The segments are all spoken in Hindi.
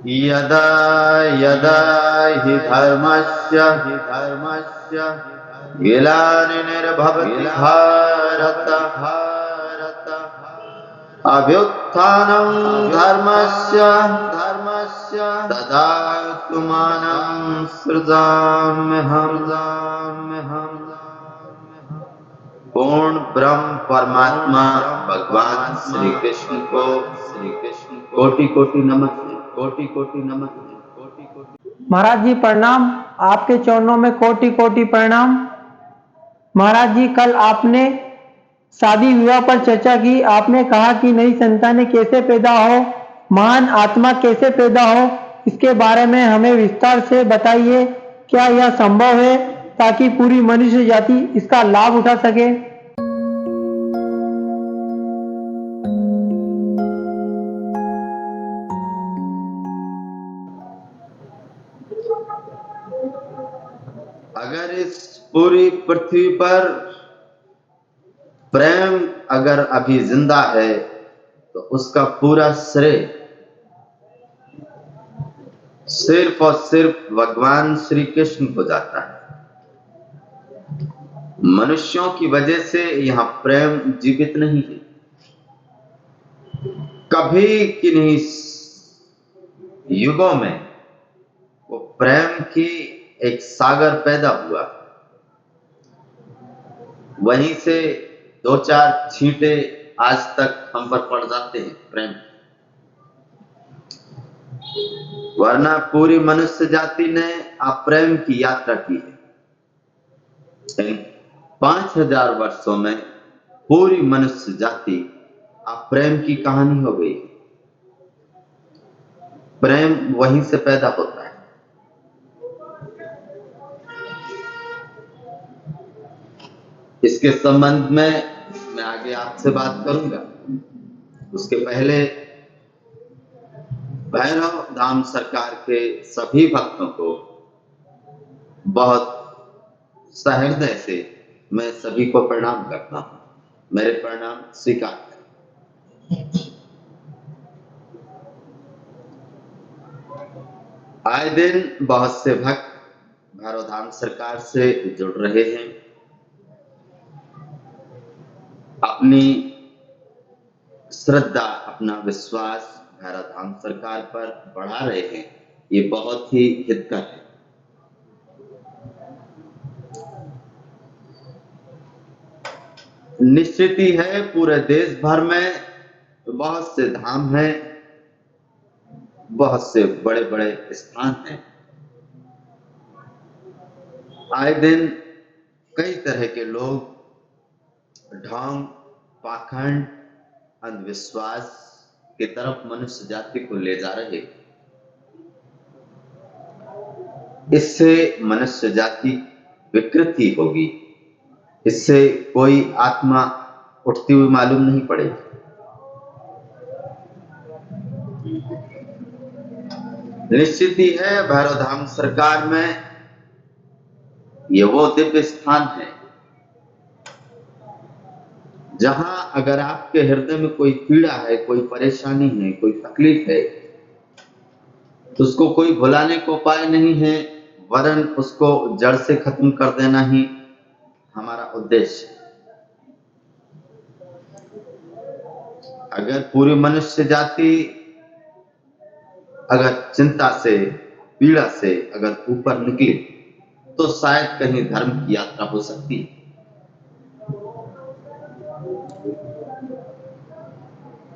यदा यदा हि धर्मस्य ग्लानिर्भवति भारत अभ्युत्थानं धर्मस्य तदात्मानं सृजाम्यहम्। पूर्ण ब्रह्म परमात्मा भगवान श्री कृष्ण को कोटि कोटि नमन, कोटि कोटि नमन। महाराज जी प्रणाम, आपके चरणों में कोटि कोटि प्रणाम। महाराज जी कल आपने शादी विवाह पर चर्चा की। आपने कहा कि नई संतानें कैसे पैदा हो, महान आत्मा कैसे पैदा हो, इसके बारे में हमें विस्तार से बताइए। क्या यह संभव है ताकि पूरी मनुष्य जाति इसका लाभ उठा सके? अगर इस पूरी पृथ्वी पर प्रेम अगर अभी जिंदा है तो उसका पूरा श्रेय सिर्फ और सिर्फ भगवान श्री कृष्ण को जाता है। मनुष्यों की वजह से यह प्रेम जीवित नहीं है। कभी किन्हीं युगों में वो प्रेम की एक सागर पैदा हुआ, वहीं से दो चार छींटे आज तक हम पर पड़ जाते हैं प्रेम। वरना पूरी मनुष्य जाति ने अप्रेम की यात्रा की है। इन 5000 वर्षों में पूरी मनुष्य जाति अप्रेम की कहानी हो गई। प्रेम वहीं से पैदा होता है। इसके संबंध में मैं आगे आपसे बात करूंगा। उसके पहले भैरव धाम सरकार के सभी भक्तों को बहुत सहृदय से मैं सभी को प्रणाम करता हूं। मेरे प्रणाम स्वीकार करें। आए दिन बहुत से भक्त भैरव धाम सरकार से जुड़ रहे हैं, अपनी श्रद्धा, अपना विश्वास भैरव धाम सरकार पर बढ़ा रहे हैं। ये बहुत ही हितकर है। निश्चित ही है, पूरे देश भर में बहुत से धाम हैं, बहुत से बड़े बड़े स्थान हैं। आए दिन कई तरह के लोग ढोंग, पाखंड, अंधविश्वास की तरफ मनुष्य जाति को ले जा रहे। इससे मनुष्य जाति विकृति होगी, इससे कोई आत्मा उठती हुई मालूम नहीं पड़ेगी। निश्चित ही है, भैरव धाम सरकार में ये वो दिव्य स्थान है जहां अगर आपके हृदय में कोई पीड़ा है, कोई परेशानी है, कोई तकलीफ है, तो उसको कोई भुलाने को उपाय नहीं है, वरन उसको जड़ से खत्म कर देना ही हमारा उद्देश्य है। अगर पूरी मनुष्य जाति अगर चिंता से, पीड़ा से अगर ऊपर निकली तो शायद कहीं धर्म की यात्रा हो सकती है।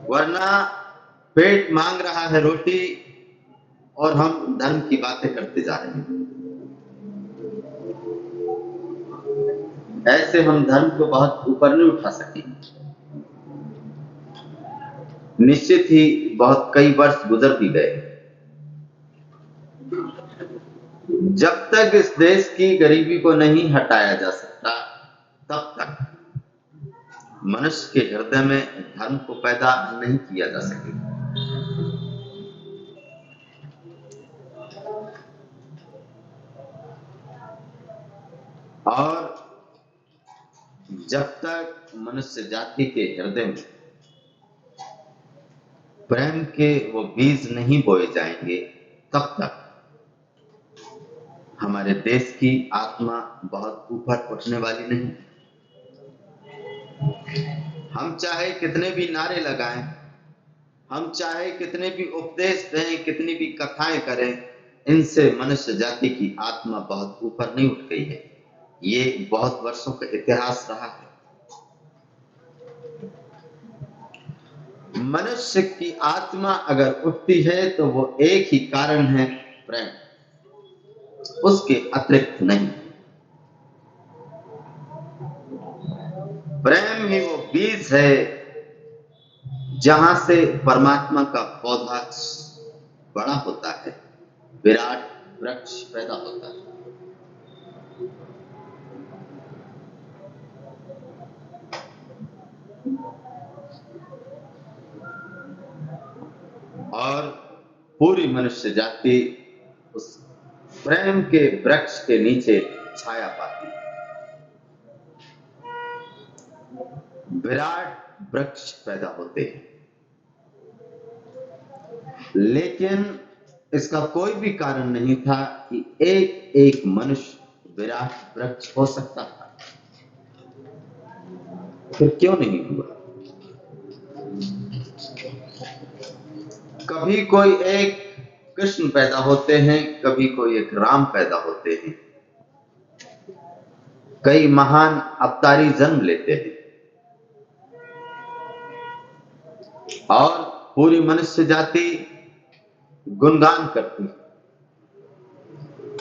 वरना पेट मांग रहा है रोटी और हम धर्म की बातें करते जा रहे हैं। ऐसे हम धर्म को बहुत ऊपर नहीं उठा सकेंगे। निश्चित ही बहुत कई वर्ष गुजर भी गए। जब तक इस देश की गरीबी को नहीं हटाया जा सकता, तब तक मनुष्य के हृदय में धर्म को पैदा नहीं किया जा सकेगा। और जब तक मनुष्य जाति के हृदय में प्रेम के वो बीज नहीं बोए जाएंगे, तब तक हमारे देश की आत्मा बहुत ऊपर उठने वाली नहीं। हम चाहे कितने भी नारे लगाएं, हम चाहे कितने भी उपदेश दें, कितनी भी कथाएं करें, इनसे मनुष्य जाति की आत्मा बहुत ऊपर नहीं उठ गई है। ये बहुत वर्षों का इतिहास रहा है। मनुष्य की आत्मा अगर उठती है तो वो एक ही कारण है, प्रेम, उसके अतिरिक्त नहीं। प्रेम ही वो बीज है जहां से परमात्मा का पौधा बड़ा होता है, विराट वृक्ष पैदा होता है। और पूरी मनुष्य जाति उस प्रेम के वृक्ष के नीचे छाया पाती है। विराट वृक्ष पैदा होते हैं, लेकिन इसका कोई भी कारण नहीं था कि एक एक मनुष्य विराट वृक्ष हो सकता था। फिर क्यों नहीं हुआ? कभी कोई एक कृष्ण पैदा होते हैं, कभी कोई एक राम पैदा होते हैं, कई महान अवतारी जन्म लेते हैं और पूरी मनुष्य जाति गुणगान करती है,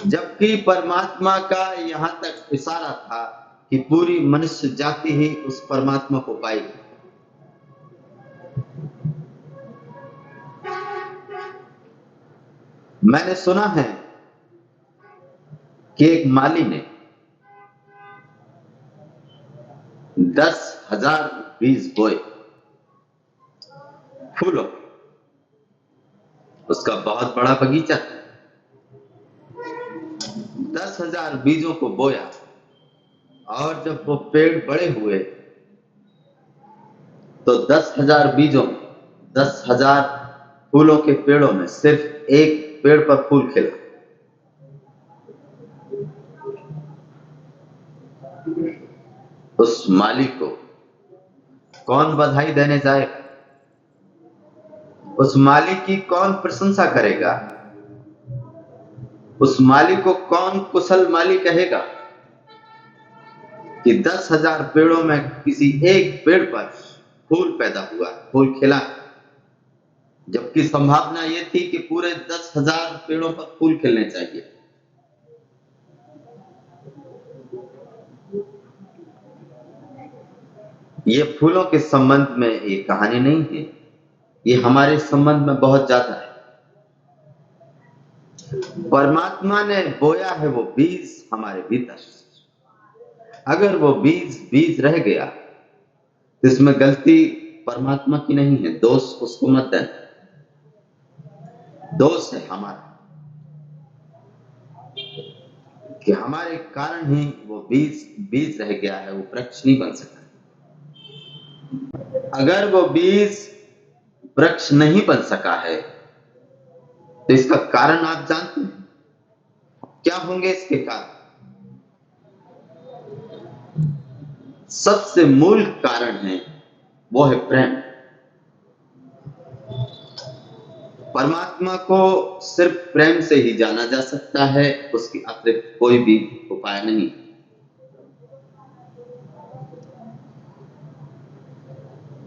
जबकि परमात्मा का यहां तक इशारा था कि पूरी मनुष्य जाति ही उस परमात्मा को पाएगी। मैंने सुना है कि एक माली ने 10,000 बीज बोए फूलों, उसका बहुत बड़ा बगीचा था। 10,000 बीजों को बोया और जब वो पेड़ बड़े हुए तो 10,000 बीजों, 10,000 फूलों के पेड़ों में सिर्फ एक पेड़ पर फूल खिला। उस माली को कौन बधाई देने जाएगा? उस माली की कौन प्रशंसा करेगा? उस माली को कौन कुशल माली कहेगा कि 10,000 पेड़ों में किसी एक पेड़ पर फूल पैदा हुआ, फूल खिला, जबकि संभावना ये थी कि पूरे 10,000 पेड़ों पर फूल खिलने चाहिए। ये फूलों के संबंध में ये कहानी नहीं है, ये हमारे संबंध में बहुत ज्यादा है। परमात्मा ने बोया है वो बीज हमारे भीतर। अगर वो बीज रह गया तो इसमें गलती परमात्मा की नहीं है, दोष उसको मत देना, दोष है हमारा कि हमारे कारण ही वो बीज रह गया है, वो वृक्ष नहीं बन सका। अगर वो बीज वृक्ष नहीं बन सका है तो इसका कारण आप जानते हैं क्या होंगे? इसके कारण सबसे मूल कारण है वो है प्रेम। परमात्मा को सिर्फ प्रेम से ही जाना जा सकता है, उसके अतिरिक्त कोई भी उपाय नहीं।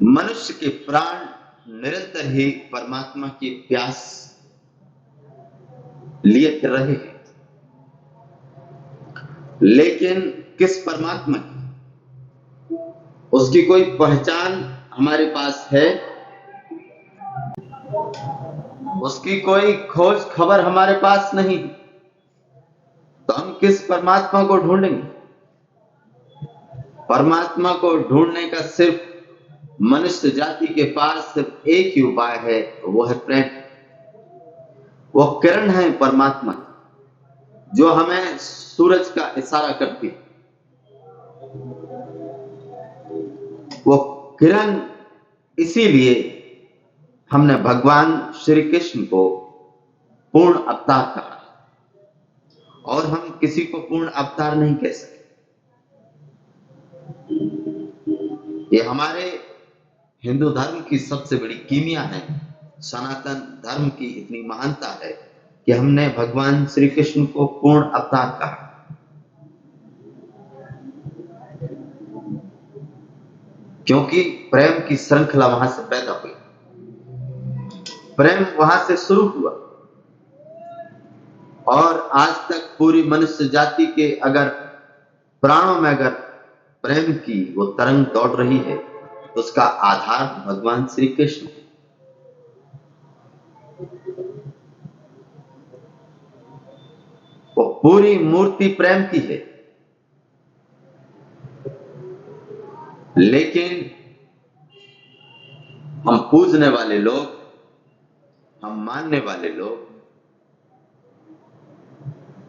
मनुष्य के प्राण निरंतर ही परमात्मा की प्यास लिए फिर रहे हैं, लेकिन किस परमात्मा की? उसकी कोई पहचान हमारे पास है? उसकी कोई खोज खबर हमारे पास नहीं, तो हम किस परमात्मा को ढूंढेंगे? परमात्मा को ढूंढने का सिर्फ मनुष्य जाति के पास सिर्फ एक ही उपाय है, वो है प्रेम। वो किरण है परमात्मा जो हमें सूरज का इशारा करती है। वो किरण, इसीलिए हमने भगवान श्री कृष्ण को पूर्ण अवतार कहा, और हम किसी को पूर्ण अवतार नहीं कह सकते। ये हमारे हिंदू धर्म की सबसे बड़ी कीमिया है, सनातन धर्म की इतनी महानता है कि हमने भगवान श्री कृष्ण को पूर्ण अवतार कहा। क्योंकि प्रेम की श्रृंखला वहां से पैदा हुई, प्रेम वहां से शुरू हुआ, और आज तक पूरी मनुष्य जाति के अगर प्राणों में अगर प्रेम की वो तरंग दौड़ रही है तो उसका आधार भगवान श्री कृष्ण। वो पूरी मूर्ति प्रेम की है, लेकिन हम पूजने वाले लोग, हम मानने वाले लोग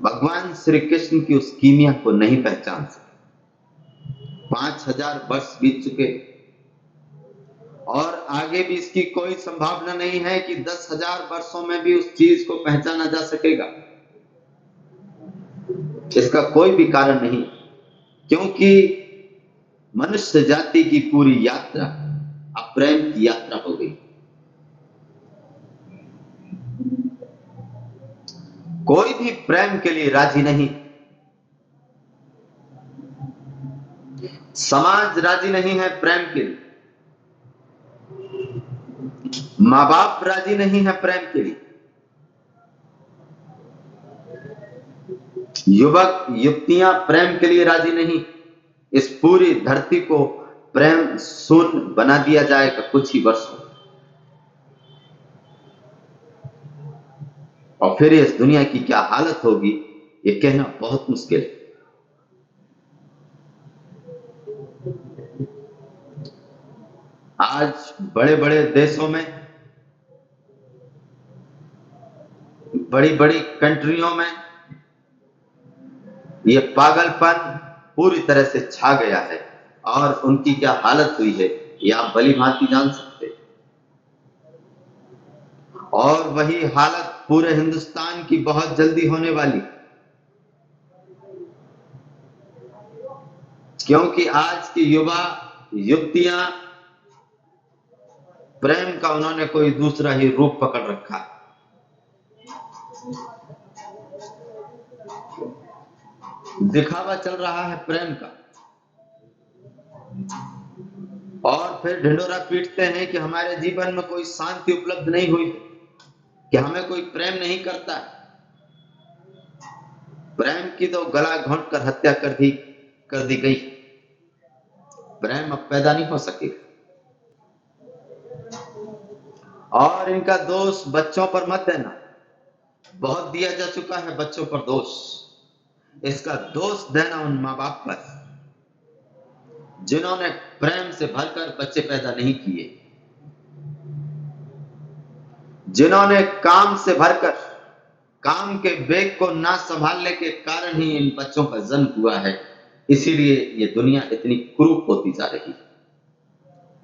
भगवान श्री कृष्ण की उस कीमिया को नहीं पहचान सके। 5000 वर्ष बीत चुके और आगे भी इसकी कोई संभावना नहीं है कि 10,000 वर्षों में भी उस चीज को पहचाना जा सकेगा। इसका कोई भी कारण नहीं, क्योंकि मनुष्य जाति की पूरी यात्रा अब प्रेम की यात्रा हो गई। कोई भी प्रेम के लिए राजी नहीं, समाज राजी नहीं है प्रेम के लिए, माँ बाप राजी नहीं है प्रेम के लिए, युवक युवतियां प्रेम के लिए राजी नहीं। इस पूरी धरती को प्रेम शून्य बना दिया जाएगा कुछ ही वर्षों, और फिर इस दुनिया की क्या हालत होगी ये कहना बहुत मुश्किल है। आज बड़े बड़े देशों में, बड़ी बड़ी कंट्रियों में ये पागलपन पूरी तरह से छा गया है, और उनकी क्या हालत हुई है ये आप भली भांति जान सकते हैं। और वही हालत पूरे हिंदुस्तान की बहुत जल्दी होने वाली, क्योंकि आज की युवा युवतियां प्रेम का उन्होंने कोई दूसरा ही रूप पकड़ रखा है। दिखावा चल रहा है प्रेम का, और फिर ढिंढोरा पीटते हैं कि हमारे जीवन में कोई शांति उपलब्ध नहीं हुई, कि हमें कोई प्रेम नहीं करता। प्रेम की तो गला घोंट कर हत्या कर दी गई। प्रेम अब पैदा नहीं हो सके, और इनका दोष बच्चों पर मत देना, बहुत दिया जा चुका है बच्चों पर दोष। इसका दोष देना उन माँ बाप पर जिन्होंने प्रेम से भरकर बच्चे पैदा नहीं किए, जिन्होंने काम से भरकर, काम के वेग को ना संभालने के कारण ही इन बच्चों का जन्म हुआ है। इसीलिए ये दुनिया इतनी क्रूर होती जा रही है,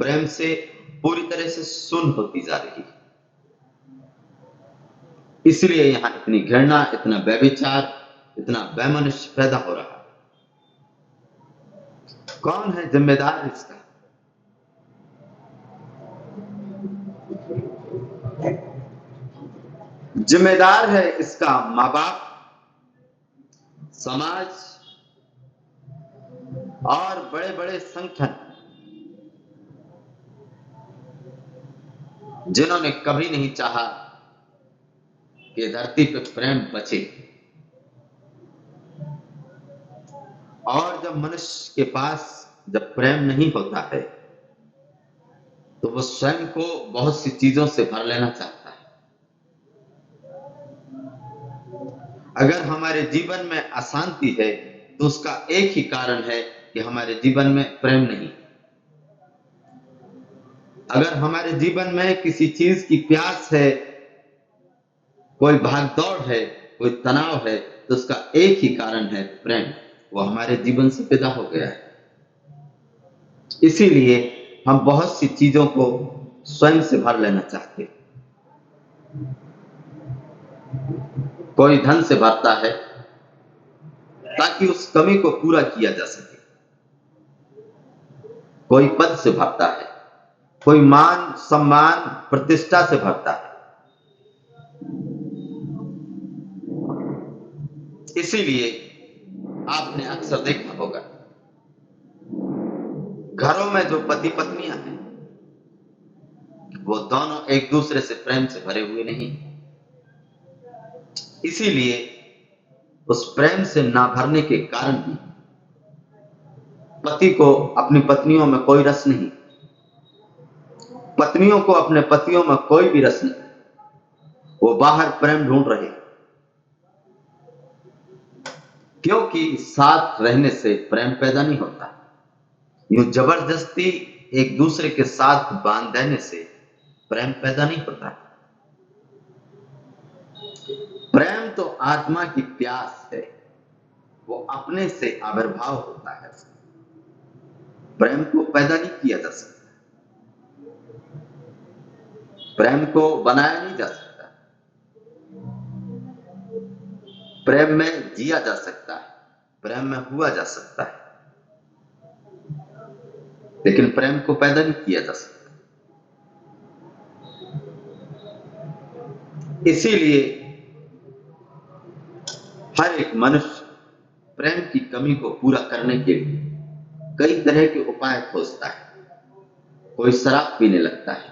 प्रेम से पूरी तरह से शून्य होती जा रही है। इसलिए यहां इतनी घृणा, इतना व्यभिचार, इतना वैमनस्य पैदा हो रहा है। कौन है जिम्मेदार इसका? जिम्मेदार है इसका माँ बाप, समाज और बड़े बड़े संगठन, जिन्होंने कभी नहीं चाहा कि धरती पर प्रेम बचे। और जब मनुष्य के पास जब प्रेम नहीं होता है तो वो स्वयं को बहुत सी चीजों से भर लेना चाहता है। अगर हमारे जीवन में अशांति है तो उसका एक ही कारण है कि हमारे जीवन में प्रेम नहीं। अगर हमारे जीवन में किसी चीज की प्यास है, कोई भागदौड़ है, कोई तनाव है, तो उसका एक ही कारण है प्रेम, वो हमारे जीवन से पैदा हो गया है। इसीलिए हम बहुत सी चीजों को स्वयं से भर लेना चाहते हैं। कोई धन से भरता है ताकि उस कमी को पूरा किया जा सके, कोई पद से भरता है, कोई मान सम्मान प्रतिष्ठा से भरता है। इसीलिए आपने अक्सर देखा होगा घरों में जो पति पत्नियां हैं वो दोनों एक दूसरे से प्रेम से भरे हुए नहीं। इसीलिए उस प्रेम से ना भरने के कारण भी पति को अपनी पत्नियों में कोई रस नहीं, पत्नियों को अपने पतियों में कोई भी रस नहीं। वो बाहर प्रेम ढूंढ रहे, क्योंकि साथ रहने से प्रेम पैदा नहीं होता। यूं जबरदस्ती एक दूसरे के साथ बांध देने से प्रेम पैदा नहीं होता। प्रेम तो आत्मा की प्यास है, वो अपने से आविर्भाव होता है। प्रेम को पैदा नहीं किया जा सकता, प्रेम को बनाया नहीं जा सकता। प्रेम में जिया जा सकता है, प्रेम में हुआ जा सकता है, लेकिन प्रेम को पैदा नहीं किया जा सकता। इसीलिए हर एक मनुष्य प्रेम की कमी को पूरा करने के लिए कई तरह के उपाय खोजता है। कोई शराब पीने लगता है,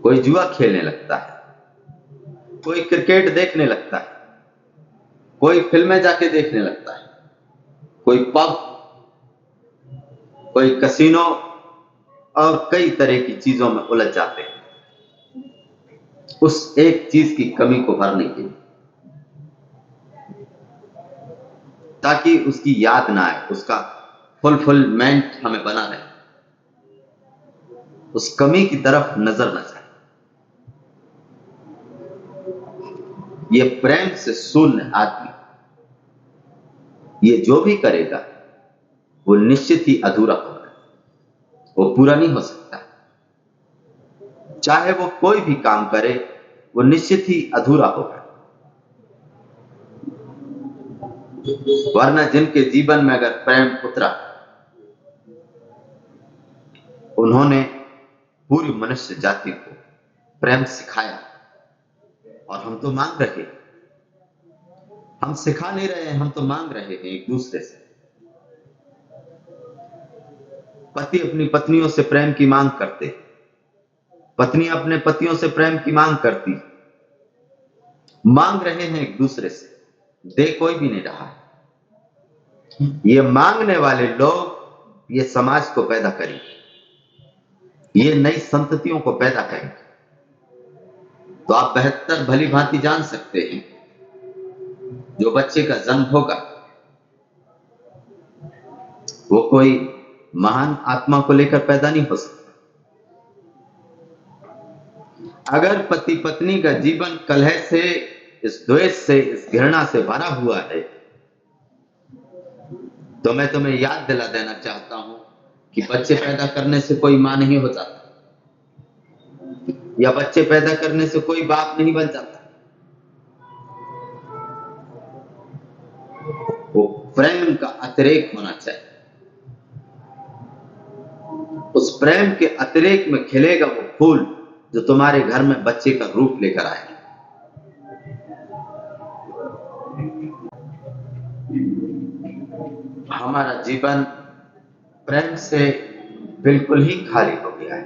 कोई जुआ खेलने लगता है, कोई क्रिकेट देखने लगता है, कोई फिल्में जाके देखने लगता है, कोई पब, कोई कैसीनो और कई तरह की चीजों में उलझ जाते हैं उस एक चीज की कमी को भरने के लिए, ताकि उसकी याद ना आए, उसका फुलफिलमेंट हमें बना रहे, उस कमी की तरफ नजर न जाए। ये प्रेम से शून्य आदमी ये जो भी करेगा वो निश्चित ही अधूरा होगा, वो पूरा नहीं हो सकता। चाहे वो कोई भी काम करे वो निश्चित ही अधूरा होगा। वरना जिनके जीवन में अगर प्रेम उतरा, उन्होंने पूरी मनुष्य जाति को प्रेम सिखाया। और हम तो मांग रहे, हम सिखा नहीं रहे हैं, हम तो मांग रहे हैं एक दूसरे से। पति अपनी पत्नियों से प्रेम की मांग करते, पत्नी अपने पतियों से प्रेम की मांग करती, मांग रहे हैं एक दूसरे से, दे कोई भी नहीं रहा है। ये मांगने वाले लोग ये समाज को पैदा करेंगे, ये नई संततियों को पैदा करेंगे। तो आप बेहतर भली भांति जान सकते हैं जो बच्चे का जन्म होगा वो कोई महान आत्मा को लेकर पैदा नहीं हो सकता। अगर पति पत्नी का जीवन कलह से, इस द्वेष से, इस घृणा से भरा हुआ है, तो मैं तुम्हें याद दिला देना चाहता हूं कि बच्चे पैदा करने से कोई मां नहीं हो जाता, या बच्चे पैदा करने से कोई बाप नहीं बन जाता। वो प्रेम का अतिरेक होना चाहिए। उस प्रेम के अतिरेक में खिलेगा वो फूल जो तुम्हारे घर में बच्चे का रूप लेकर आएगा। हमारा जीवन प्रेम से बिल्कुल ही खाली हो गया है।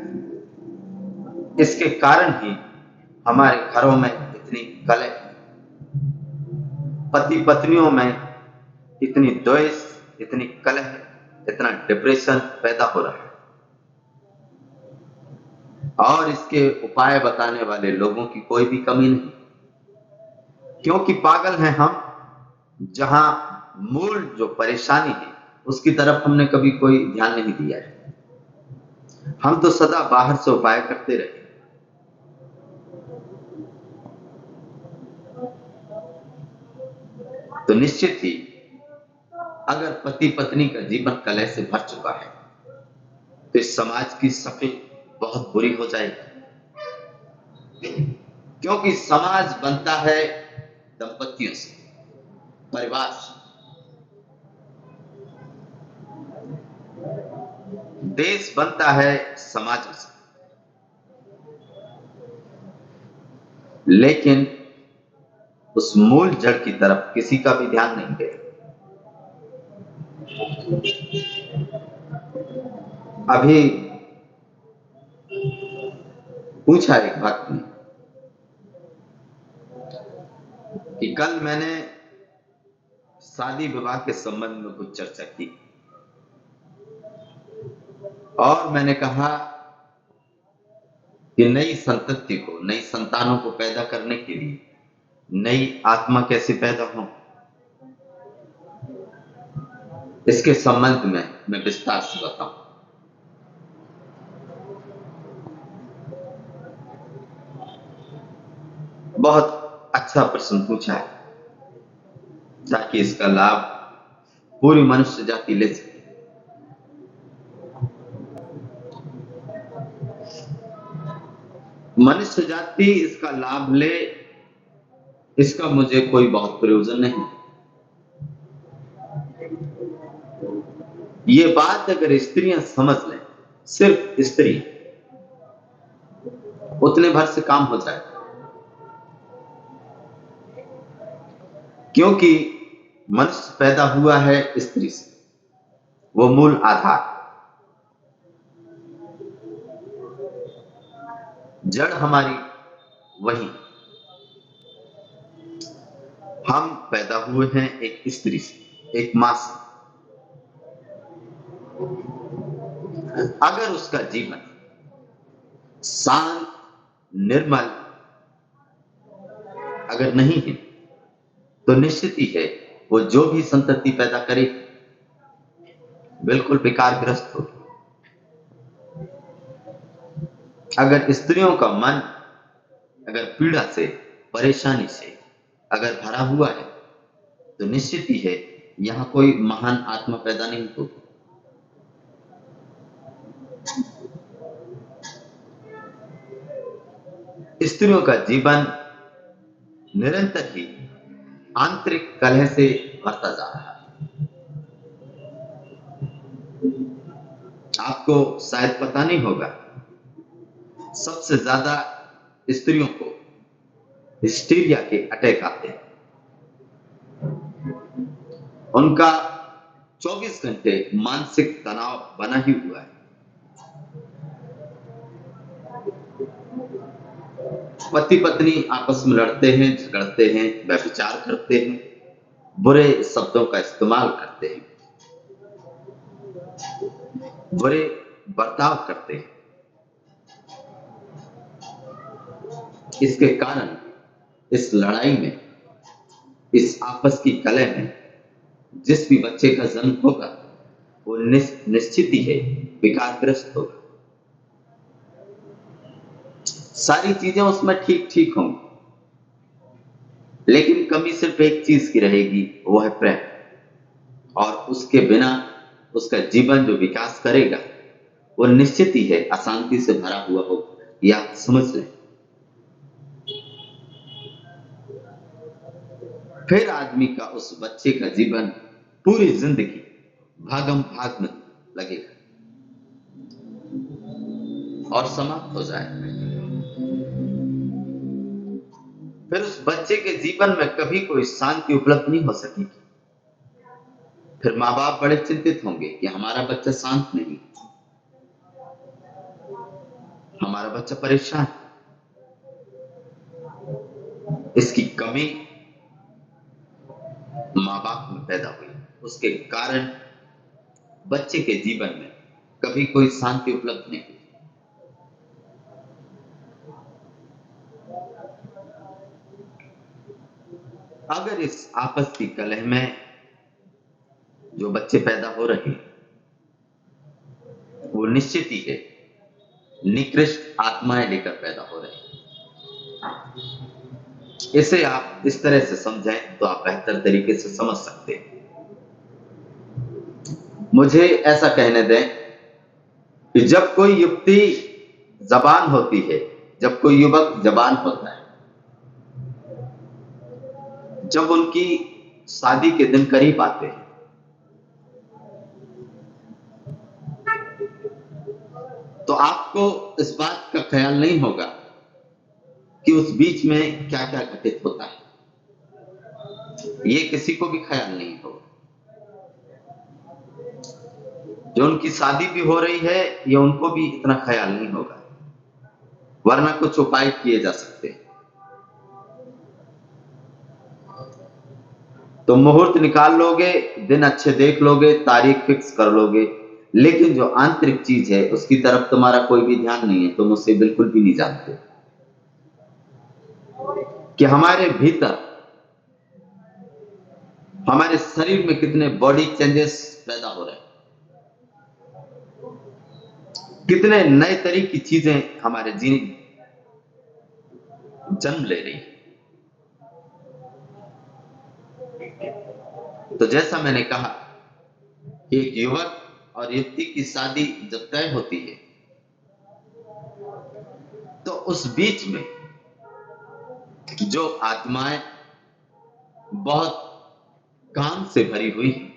इसके कारण ही हमारे घरों में इतनी कलह, पति पत्नियों में इतनी द्वेष, इतनी कलह, इतना डिप्रेशन पैदा हो रहा है। और इसके उपाय बताने वाले लोगों की कोई भी कमी नहीं, क्योंकि पागल हैं हम। जहां मूल जो परेशानी है उसकी तरफ हमने कभी कोई ध्यान नहीं दिया है। हम तो सदा बाहर से उपाय करते रहे। तो निश्चित ही अगर पति पत्नी का जीवन कलह से भर चुका है तो इस समाज की सफेद बहुत बुरी हो जाएगी। क्योंकि समाज बनता है दंपतियों से, परिवार से, देश बनता है समाजों से। लेकिन उस मूल जड़ की तरफ किसी का भी ध्यान नहीं गया। अभी पूछा एक भक्त ने कि कल मैंने शादी विवाह के संबंध में कुछ चर्चा की और मैंने कहा कि नई संतति को, नई संतानों को पैदा करने के लिए नई आत्मा कैसे पैदा हो, इसके संबंध में मैं विस्तार से बताऊं। बहुत अच्छा प्रश्न पूछा है ताकि इसका लाभ पूरी मनुष्य जाति ले सके। मनुष्य जाति इसका लाभ ले, इसका मुझे कोई बहुत प्रयोजन नहीं। ये बात अगर स्त्रियां समझ लें, सिर्फ स्त्री, उतने भर से काम हो जाए। क्योंकि मनुष्य पैदा हुआ है स्त्री से, वो मूल आधार, जड़ हमारी वही। हम पैदा हुए हैं एक स्त्री से, एक मां से। अगर उसका जीवन शांत, निर्मल अगर नहीं है तो निश्चित ही है वो जो भी संतति पैदा करे बिल्कुल विकारग्रस्त होगी। अगर स्त्रियों का मन अगर पीड़ा से, परेशानी से अगर भरा हुआ है तो निश्चित ही है यहां कोई महान आत्मा पैदा नहीं होगी। स्त्रियों का जीवन निरंतर ही आंतरिक कलह से भरता जा रहा है। आपको शायद पता नहीं होगा, सबसे ज्यादा स्त्रियों को हिस्टीरिया के अटैक आते हैं। उनका 24 घंटे मानसिक तनाव बना ही हुआ है। पति पत्नी आपस में लड़ते हैं, झगड़ते हैं, व्यभिचार करते हैं, बुरे शब्दों का इस्तेमाल करते हैं, बुरे बर्ताव करते हैं। इसके कारण इस लड़ाई में, इस आपस की कलह में जिस भी बच्चे का जन्म होगा वो निश्चित ही है विकारग्रस्त होगा। सारी चीजें उसमें ठीक ठीक होंगी, लेकिन कमी सिर्फ एक चीज की रहेगी, वो है प्रेम। और उसके बिना उसका जीवन जो विकास करेगा वो निश्चित ही है अशांति से भरा हुआ होगा। ये आप समझ लें। फिर आदमी का, उस बच्चे का जीवन पूरी जिंदगी भागम भाग में लगेगा और समाप्त हो जाएगा। फिर उस बच्चे के जीवन में कभी कोई शांति उपलब्ध नहीं हो सकेगी। फिर माँ बाप बड़े चिंतित होंगे कि हमारा बच्चा शांत नहीं, हमारा बच्चा परेशान, इसकी कमी माँ बाप में पैदा हुई, उसके कारण बच्चे के जीवन में कभी कोई शांति उपलब्ध नहीं हुई। अगर इस आपस की कलह में जो बच्चे पैदा हो रहे हैं वो निश्चित ही है निकृष्ट आत्माएं लेकर पैदा हो रहे हैं। इसे आप इस तरह से समझें तो आप बेहतर तरीके से समझ सकते हैं। मुझे ऐसा कहने दें कि जब कोई युवती जवान होती है, जब कोई युवक जवान होता है जब उनकी शादी के दिन करीब आते हैं तो आपको इस बात का ख्याल नहीं होगा कि उस बीच में क्या क्या घटित होता है। ये किसी को भी ख्याल नहीं होगा। जो उनकी शादी भी हो रही है ये उनको भी इतना ख्याल नहीं होगा, वरना कुछ उपाय किए जा सकते हैं। तो मुहूर्त निकाल लोगे, दिन अच्छे देख लोगे, तारीख फिक्स कर लोगे, लेकिन जो आंतरिक चीज है उसकी तरफ तुम्हारा कोई भी ध्यान नहीं है। तुम उससे बिल्कुल भी नहीं जानते कि हमारे भीतर, हमारे शरीर में कितने बॉडी चेंजेस पैदा हो रहे हैं, कितने नए तरह की चीजें हमारे जीने जन्म ले रही है। तो जैसा मैंने कहा, एक युवक और युवती की शादी जब तय होती है तो उस बीच में जो आत्माएं बहुत काम से भरी हुई हैं,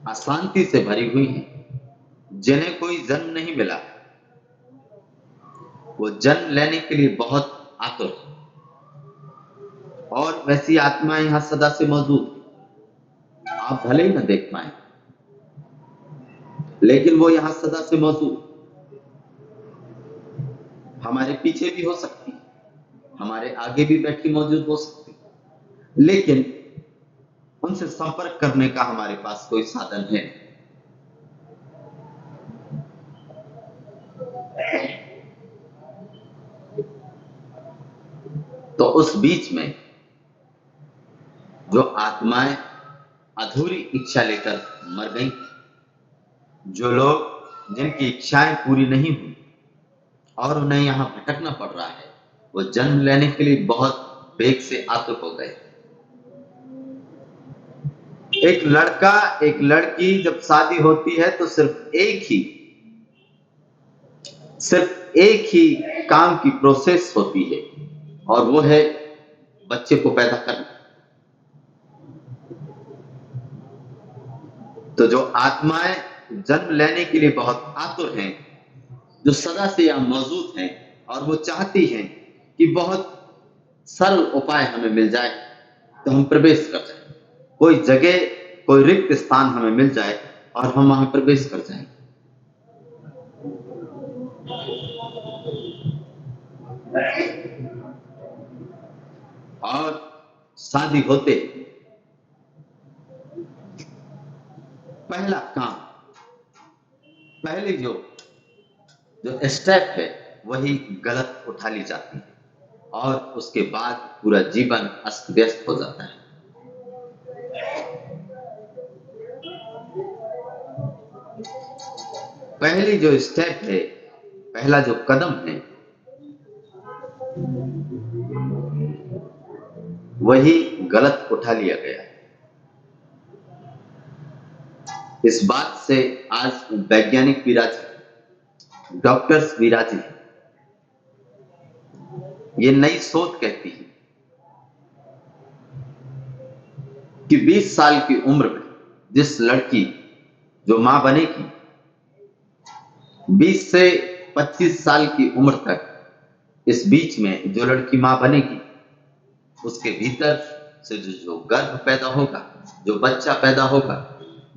अशांति से भरी हुई हैं, जिन्हें कोई जन्म नहीं मिला, वो जन्म लेने के लिए बहुत आतुर है। और वैसी आत्माएं यहां सदा से मौजूद हैं। आप भले ही न देख पाए, लेकिन वो यहां सदा से मौजूद, हमारे पीछे भी हो सकती है, हमारे आगे भी बैठी मौजूद हो सकती है, लेकिन उनसे संपर्क करने का हमारे पास कोई साधन है। तो उस बीच में जो आत्माएं अधूरी इच्छा लेकर मर गई, जो लोग जिनकी इच्छाएं पूरी नहीं हुई और उन्हें यहां भटकना पड़ रहा है, वो जन्म लेने के लिए बहुत वेग से आतुर हो गए। एक लड़का एक लड़की जब शादी होती है तो सिर्फ एक ही काम की प्रोसेस होती है, और वो है बच्चे को पैदा करना। तो जो आत्माएं जन्म लेने के लिए बहुत आतुर हैं, जो सदा से यहां मौजूद हैं, और वो चाहती हैं कि बहुत सरल उपाय हमें मिल जाए तो हम प्रवेश कर जाए, कोई जगह, कोई रिक्त स्थान हमें मिल जाए और हम वहां प्रवेश कर जाएं। और शादी होते पहला काम, पहली जो स्टेप है वही गलत उठा ली जाती है, और उसके बाद पूरा जीवन अस्त व्यस्त हो जाता है। पहली जो स्टेप है, पहला जो कदम है, वही गलत उठा लिया गया है। इस बात से आज वैज्ञानिक भी राजी, डॉक्टर्स भी राजी हैं। ये नई शोध कहती है कि 20 साल की उम्र में जिस लड़की जो मां बनेगी, 20 से 25 साल की उम्र तक इस बीच में जो लड़की मां बनेगी, उसके भीतर से जो गर्भ पैदा होगा, जो बच्चा पैदा होगा,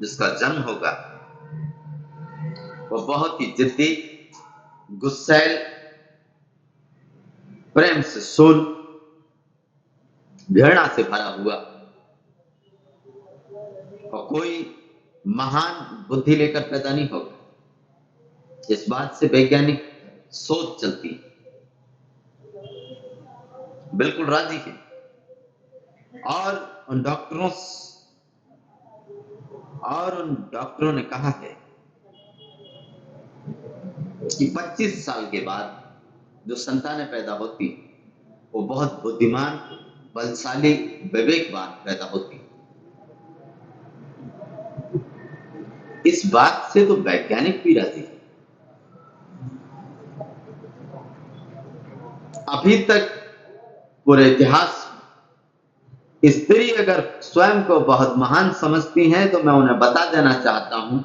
जिसका जन्म होगा, वो बहुत ही जिद्दी, गुस्सैल, प्रेम से शूल, घृणा से भरा हुआ, और कोई महान बुद्धि लेकर पैदा नहीं होगा। इस बात से वैज्ञानिक सोच चलती है, बिल्कुल राजी है। और उन डॉक्टरों ने कहा है कि 25 साल के बाद जो संतानें पैदा होती वो बहुत बुद्धिमान, बलशाली, विवेकवान पैदा होती। इस बात से तो वैज्ञानिक भी राजी है। अभी तक पूरे इतिहास स्त्री अगर स्वयं को बहुत महान समझती हैं तो मैं उन्हें बता देना चाहता हूं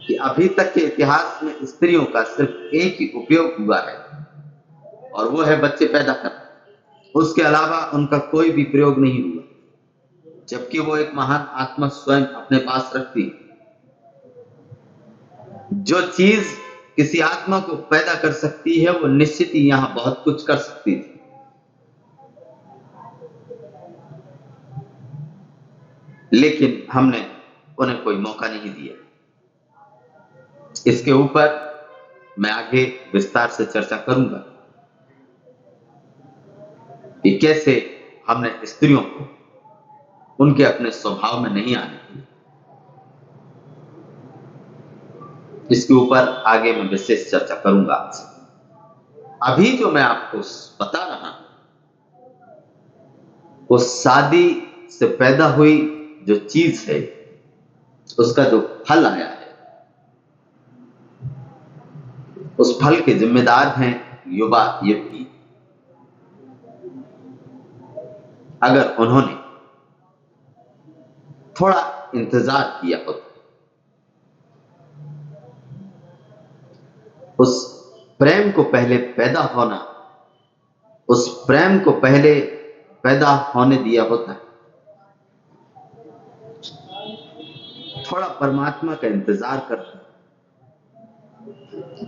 कि अभी तक के इतिहास में स्त्रियों का सिर्फ एक ही उपयोग हुआ है और वो है बच्चे पैदा करना। उसके अलावा उनका कोई भी प्रयोग नहीं हुआ, जबकि वो एक महान आत्मा स्वयं अपने पास रखती है। जो चीज किसी आत्मा को पैदा कर सकती है वो निश्चित ही यहां बहुत कुछ कर सकती थी, लेकिन हमने उन्हें कोई मौका नहीं दिया। इसके ऊपर मैं आगे विस्तार से चर्चा करूंगा कि कैसे हमने स्त्रियों को उनके अपने स्वभाव में नहीं आने दिया। इसके ऊपर आगे मैं विशेष चर्चा करूंगा आपसे। अभी जो मैं आपको बता रहा हूं वो शादी से पैदा हुई जो चीज है, उसका जो फल आया है, उस फल के जिम्मेदार हैं युवा युवती। अगर उन्होंने थोड़ा इंतजार किया होता, उस प्रेम को पहले पैदा होना, उस प्रेम को पहले पैदा होने दिया होता, थोड़ा परमात्मा का इंतजार करता,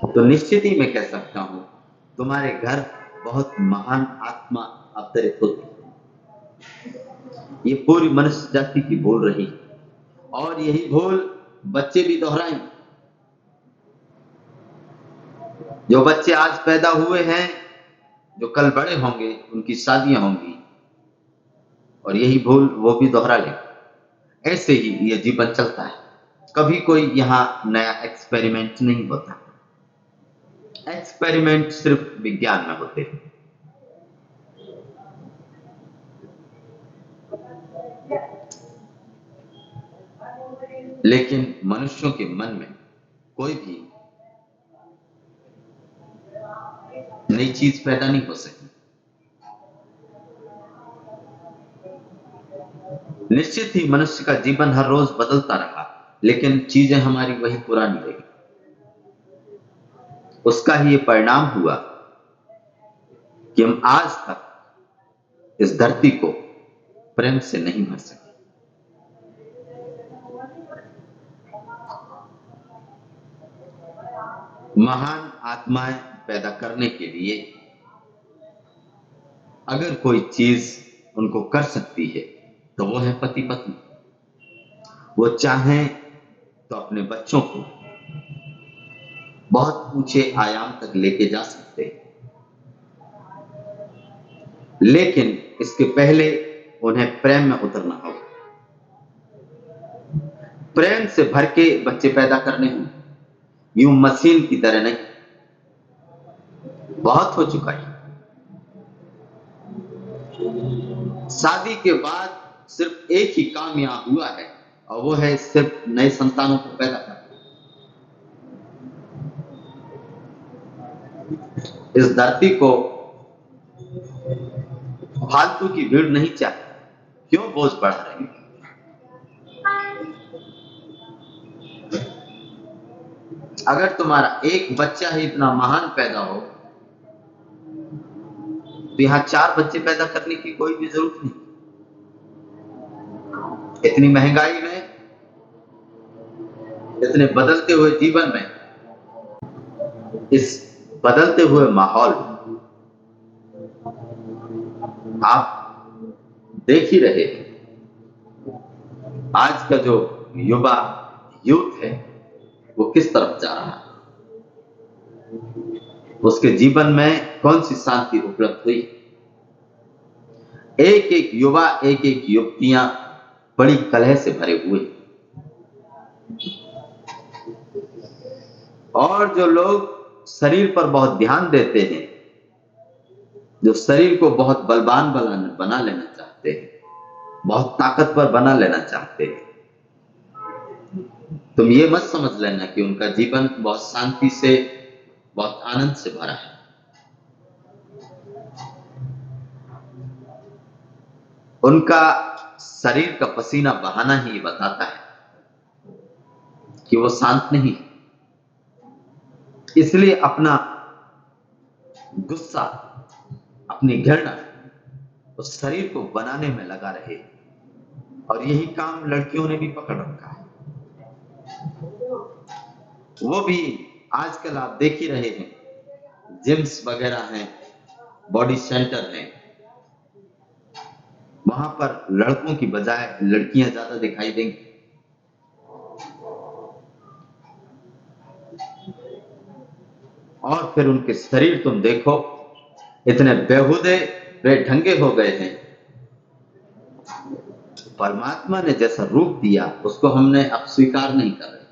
तो निश्चित ही मैं कह सकता हूं तुम्हारे घर बहुत महान आत्मा अवतरित होती। ये पूरी मनुष्य जाति की भूल रही और यही भूल बच्चे भी दोहराएंगे। जो बच्चे आज पैदा हुए हैं, जो कल बड़े होंगे, उनकी शादियां होंगी और यही भूल वो भी दोहरा लेंगे। ऐसे ही ये जीवन चलता है। कभी कोई यहां नया एक्सपेरिमेंट नहीं होता। एक्सपेरिमेंट सिर्फ विज्ञान में होते हैं। लेकिन मनुष्यों के मन में कोई भी नई चीज पैदा नहीं हो सकी। निश्चित ही मनुष्य का जीवन हर रोज बदलता रहा, लेकिन चीजें हमारी वही पुरानी रही। उसका ही ये परिणाम हुआ कि हम आज तक इस धरती को प्रेम से नहीं भर सके। महान आत्माएं पैदा करने के लिए अगर कोई चीज उनको कर सकती है तो वो है पति पत्नी। वो चाहें तो अपने बच्चों को बहुत ऊंचे आयाम तक लेके जा सकते हैं, लेकिन इसके पहले उन्हें प्रेम में उतरना होगा। प्रेम से भर के बच्चे पैदा करने हों, यूं मशीन की तरह नहीं। बहुत हो चुका है। शादी के बाद सिर्फ एक ही काम यहां हुआ है और वो है सिर्फ नए संतानों को पैदा करना। इस धरती को फालतू की भीड़ नहीं चाहिए। क्यों बोझ बढ़ा रही है? अगर तुम्हारा एक बच्चा ही इतना महान पैदा हो तो यहां 4 बच्चे पैदा करने की कोई भी जरूरत नहीं। इतनी महंगाई में, इतने बदलते हुए जीवन में, इस बदलते हुए माहौल में आप देख ही रहे हैं आज का जो युवा यूथ है वो किस तरफ जा रहा है। उसके जीवन में कौन सी शांति उपलब्ध हुई। एक एक युवा, एक एक युवतियां बड़ी कलह से भरे हुए, और जो लोग शरीर पर बहुत ध्यान देते हैं, जो शरीर को बहुत बलवान बना लेना चाहते हैं, बहुत ताकतवर बना लेना चाहते हैं, तुम ये मत समझ लेना कि उनका जीवन बहुत शांति से, बहुत आनंद से भरा है। उनका शरीर का पसीना बहाना ही बताता है कि वो शांत नहीं। इसलिए अपना गुस्सा, अपनी घृणा उस शरीर को बनाने में लगा रहे। और यही काम लड़कियों ने भी पकड़ रखा है। वो भी आजकल आप देख ही रहे हैं, जिम्स वगैरह हैं, बॉडी सेंटर हैं, वहां पर लड़कों की बजाय लड़कियां ज्यादा दिखाई देंगी। और फिर उनके शरीर तुम देखो, इतने बेहुदे बेढंगे हो गए हैं। परमात्मा ने जैसा रूप दिया उसको हमने अब स्वीकार नहीं कर रहे,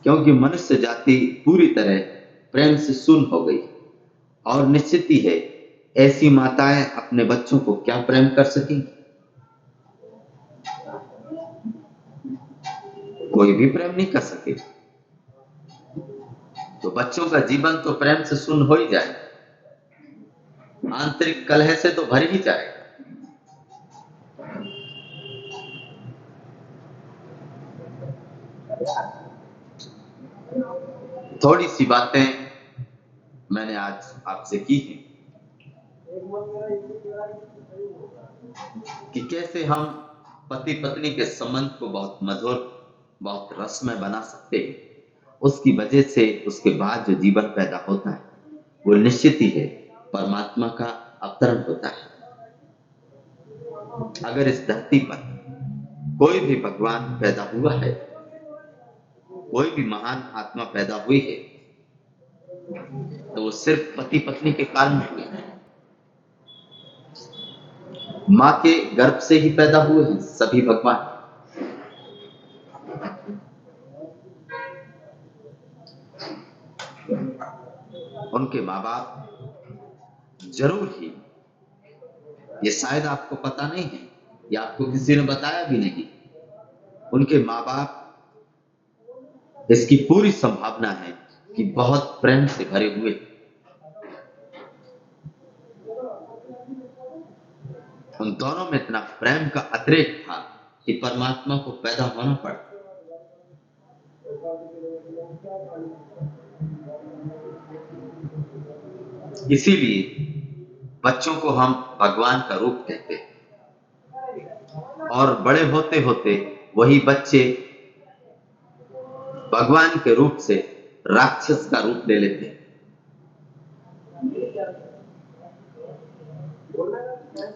क्योंकि मनुष्य जाति पूरी तरह प्रेम से शून्य हो गई। और निश्चित ही है, ऐसी माताएं अपने बच्चों को क्या प्रेम कर सकेंगी? कोई भी प्रेम नहीं कर सके। तो बच्चों का जीवन तो प्रेम से शून्य हो ही जाए, आंतरिक कलह से तो भर ही जाए। थोड़ी सी बातें मैंने आज आपसे की हैं कि कैसे हम पति पत्नी के संबंध को बहुत मधुर, बहुत रसमय बना सकते हैं। उसकी वजह से उसके बाद जो जीवन पैदा होता है वो निश्चित ही है परमात्मा का अवतरण होता है। अगर इस धरती पर कोई भी भगवान पैदा हुआ है, कोई भी महान आत्मा पैदा हुई है, तो वो सिर्फ पति पत्नी के कारण हुई है। मां के गर्भ से ही पैदा हुए हैं सभी भगवान। उनके माँ बाप जरूर ही, ये शायद आपको पता नहीं है या आपको किसी ने बताया भी नहीं, उनके माँ बाप, इसकी पूरी संभावना है कि बहुत प्रेम से भरे हुए। उन दोनों में इतना प्रेम का अतिरेक था कि परमात्मा को पैदा होना पड़ा। इसीलिए बच्चों को हम भगवान का रूप कहते हैं। और बड़े होते होते वही बच्चे भगवान के रूप से राक्षस का रूप ले लेते हैं।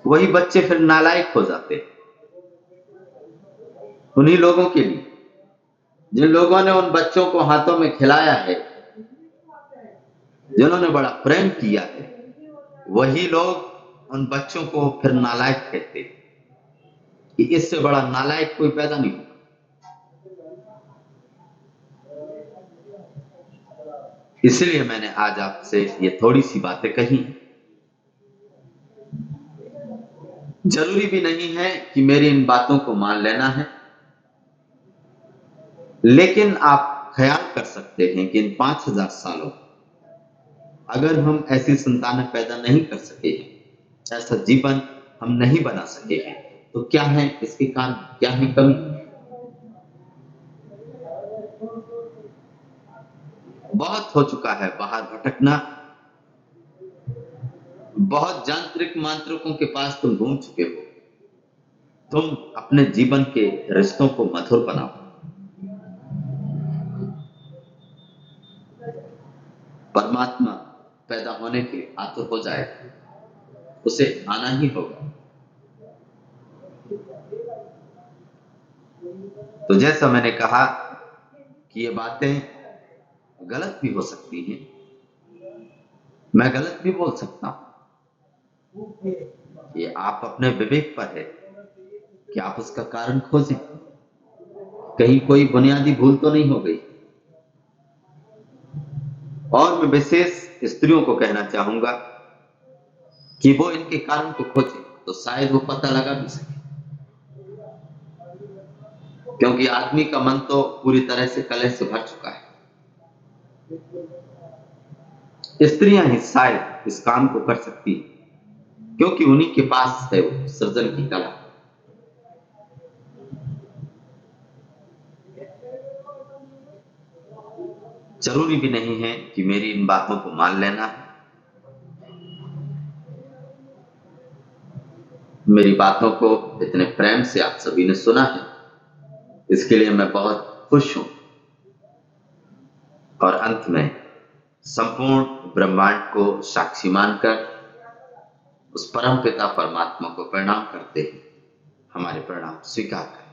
वही बच्चे फिर नालायक हो जाते हैं। उन्हीं लोगों के लिए जिन लोगों ने उन बच्चों को हाथों में खिलाया है, जिन्होंने बड़ा प्रेम किया है, वही लोग उन बच्चों को फिर नालायक कहते हैं कि इससे बड़ा नालायक कोई पैदा नहीं हुआ। इसलिए मैंने आज आपसे ये थोड़ी सी बातें कही। जरूरी भी नहीं है कि मेरी इन बातों को मान लेना है, लेकिन आप ख्याल कर सकते हैं कि इन 5000 सालों अगर हम ऐसी संतानें पैदा नहीं कर सके, ऐसा जीवन हम नहीं बना सके हैं, तो क्या है इसके कारण, क्या है कमी? बहुत हो चुका है बाहर भटकना, बहुत यांत्रिक मांत्रिकों के पास तुम घूम चुके हो। तुम अपने जीवन के रिश्तों को मधुर बनाओ। परमात्मा पैदा होने के आतुर हो जाएगा, उसे आना ही होगा। तो जैसा मैंने कहा कि ये बातें गलत भी हो सकती हैं, मैं गलत भी बोल सकता हूं, ये आप अपने विवेक पर है कि आप उसका कारण खोजें। कहीं कोई बुनियादी भूल तो नहीं हो गई। और मैं विशेष स्त्रियों को कहना चाहूंगा कि वो इनके कारण को खोजें, तो शायद वो पता लगा भी सके। क्योंकि आदमी का मन तो पूरी तरह से कलह से भर चुका है। स्त्रियां ही शायद इस काम को कर सकती हैं। क्योंकि उन्हीं के पास है वो सृजन की कला। जरूरी भी नहीं है कि मेरी इन बातों को मान लेना है। मेरी बातों को इतने प्रेम से आप सभी ने सुना है, इसके लिए मैं बहुत खुश हूं। और अंत में संपूर्ण ब्रह्मांड को साक्षी मानकर उस परम पिता परमात्मा को प्रणाम करते हैं, हमारे प्रणाम स्वीकार करें।